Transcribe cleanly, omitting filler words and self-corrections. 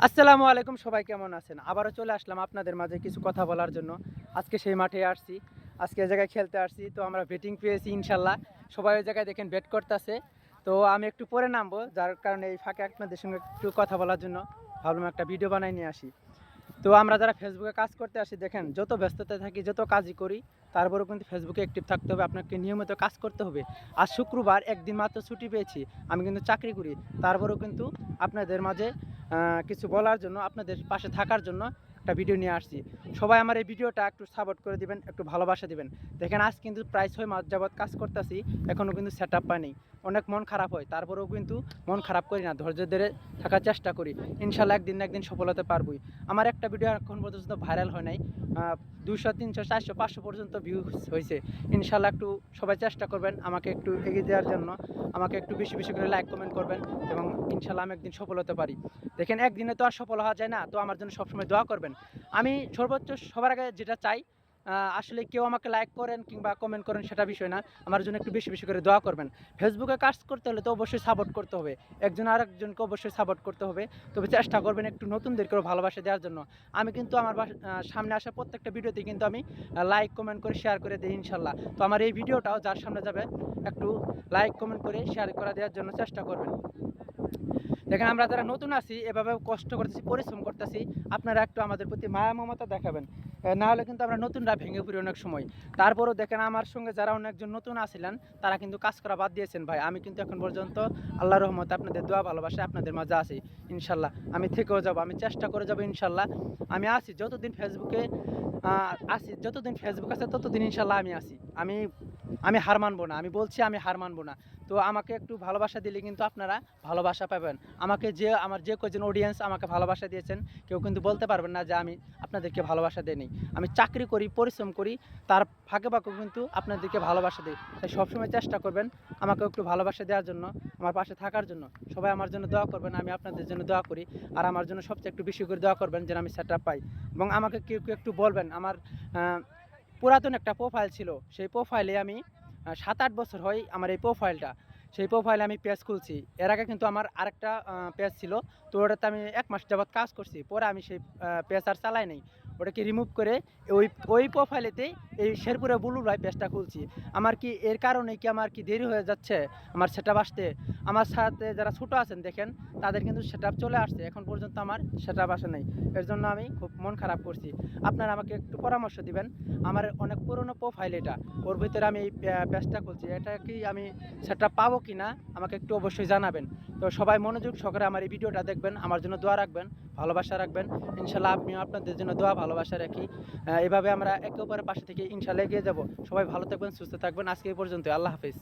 আসসালামু আলাইকুম, সবাই কেমন আছেন? আবারও চলে আসলাম আপনাদের মাঝে কিছু কথা বলার জন্য। আজকে সেই মাঠে আসছি, আজকে এই জায়গায় খেলতে আসছি। তো আমরা ব্যাটিং পেয়েছি ইনশাল্লাহ। সবাই ওই জায়গায় দেখেন ব্যাট করতেছে। তো আমি একটু পরে নামবো, যার কারণে এই ফাঁকে আপনাদের সঙ্গে একটু কথা বলার জন্য ভাবলাম একটা ভিডিও বানাই নিয়ে আসি। তো আমরা যারা ফেসবুকে কাজ করতে আসি, দেখেন যত ব্যস্ততা থাকি, যত কাজই করি, তারপরেও কিন্তু ফেসবুকে অ্যাক্টিভ থাকতে হবে, আপনাকে নিয়মিত কাজ করতে হবে। আজ শুক্রবার, একদিন মাত্র ছুটি পেয়েছি। আমি কিন্তু চাকরি করি, তারপরেও কিন্তু আপনাদের মাঝে কিছু বলার জন্য, আপনাদের পাশে থাকার জন্য একটা ভিডিও নিয়ে আসছি। সবাই আমার এই ভিডিওটা একটু সাপোর্ট করে দিবেন, একটু ভালোবাসা দিবেন। দেখেন আজ কিন্তু প্রায় 6 মাস যাবৎ কাজ করতেছি, এখনও কিন্তু সেট আপ পাইনি। অনেক মন খারাপ হয়, তারপরেও কিন্তু মন খারাপ করি না, ধৈর্য ধরে থাকার চেষ্টা করি। ইনশাল্লাহ একদিন না একদিন সফল হতে পারবই। আমার একটা ভিডিও এখন পর্যন্ত ভাইরাল হয় নাই, 200, 300, 400, 500 পর্যন্ত ভিউজ হয়েছে। ইনশাল্লাহ একটু সবাই চেষ্টা করবেন আমাকে একটু এগিয়ে দেওয়ার জন্য, আমাকে একটু বেশি বেশি করে লাইক কমেন্ট করবেন, এবং ইনশাল্লাহ আমি একদিন সফল হতে পারি। দেখেন একদিনে তো আর সফল হওয়া যায় না, তো আমার জন্য সবসময় দোয়া করবেন। আমি সর্বোচ্চ সবার আগে যেটা চাই, আসলে কেউ আমাকে লাইক করেন কিংবা কমেন্ট করেন সেটা বিষয় না, আমার জন্য একটু বেশি বেশি করে দোয়া করবেন। ফেসবুকে কাজ করতে হলে তো অবশ্যই সাপোর্ট করতে হবে, একজন আরেকজনকে অবশ্যই সাপোর্ট করতে হবে। তবে চেষ্টা করবেন একটু নতুনদেরকেও ভালোবাসা দেওয়ার জন্য। আমি কিন্তু আমার সামনে আসা প্রত্যেকটা ভিডিওতে কিন্তু আমি লাইক কমেন্ট করে শেয়ার করে দিই ইনশাল্লাহ। তো আমার এই ভিডিওটাও যার সামনে যাবে, একটু লাইক কমেন্ট করে শেয়ার করে দেওয়ার জন্য চেষ্টা করবেন। দেখেন আমরা যারা নতুন আছি, এভাবে কষ্ট করতেছি, পরিশ্রম করতেছি, আপনারা একটু আমাদের প্রতি মায়া মমতা দেখাবেন। না হলে কিন্তু আমরা নতুনরা ভেঙে পড়ি অনেক সময়। তারপরও দেখেন আমার সঙ্গে যারা অনেকজন নতুন আসছিলেন, তারা কিন্তু কাজ করা বাদ দিয়েছেন ভাই। আমি কিন্তু এখন পর্যন্ত আল্লাহর রহমতে আপনাদের দোয়া ভালোবাসা আপনাদের মাঝে আছি ইনশাল্লাহ। আমি থেকেও যাব, আমি চেষ্টা করে যাব ইনশাল্লাহ। আমি আছি যতদিন ফেসবুকে আছি, যতদিন ফেসবুক আছে ততদিন ইনশাল্লাহ আমি আছি। আমি আমি হার মানবো না, আমি বলছি আমি হার মানবো না। তো আমাকে একটু ভালোবাসা দিলে কিন্তু আপনারা ভালোবাসা পাবেন। আমাকে আমার যে কজন অডিয়েন্স আমাকে ভালোবাসা দিয়েছেন, কেউ কিন্তু বলতে পারবেন না যে আমি আপনাদেরকে ভালোবাসা দেইনি। আমি চাকরি করি, পরিশ্রম করি, তার ফাঁকে ফাঁকেও কিন্তু আপনাদেরকে ভালোবাসা দিই। তাই সবসময় চেষ্টা করবেন আমাকে একটু ভালোবাসা দেওয়ার জন্য, আমার পাশে থাকার জন্য। সবাই আমার জন্য দোয়া করবেন, আমি আপনাদের জন্য দোয়া করি। আর আমার জন্য সবচেয়ে একটু বেশি করে দোয়া করবেন যেন আমি সেট আপ পাই। এবং আমাকে কেউ কেউ একটু বলবেন, আমার পুরাতন একটা প্রোফাইল ছিল, সেই প্রোফাইলে আমি 7-8 বছর হয় আমার এই প্রোফাইলটা। সেই প্রোফাইলে আমি পেজ খুলছি। এর আগে কিন্তু আমার আরেকটা পেজ ছিল। তো ওটাতে আমি 1 মাস যাবৎ কাজ করছি। পরে আমি সেই পেজ আর চালাই নাই। ওটাকে রিমুভ করে ওই ওই প্রোফাইলেতেই এই শেরপুরে বুলবুল ভাই পেজটা খুলছি। আমার কি এর কারণে কি আমার কি দেরি হয়ে যাচ্ছে আমার সেটআপ আসতে? আমার সাথে যারা ছোট আছেন দেখেন, তাদের কিন্তু সেটআপ চলে আসছে। এখন পর্যন্ত আমার সেটআপ আসে নাই। এর জন্য আমি খুব মন খারাপ করছি। আপনারা আমাকে একটু পরামর্শ দিবেন। আমার অনেক পুরনো প্রোফাইল এটা। ওর ভিতরে আমি এই পেজটা খুলছি। এটা কি আমি সেটআপ পাবো কিনা আমাকে একটু অবশ্যই জানাবেন। তো সবাই মনোযোগ সহকারে আমার এই ভিডিওটা দেখবেন, আমার জন্য দোয়া রাখবেন, ভালোবাসা রাখবেন। ইনশাআল্লাহ আমিও আপনাদের জন্য দোয়া ভালোবাসা রাখি। এভাবে আমরা একে অপরের পাশে থেকে ইনশাআল্লাহ এগিয়ে যাব। সবাই ভালো থাকবেন, সুস্থ থাকবেন। আজকে এই পর্যন্তই। আল্লাহ হাফেজ।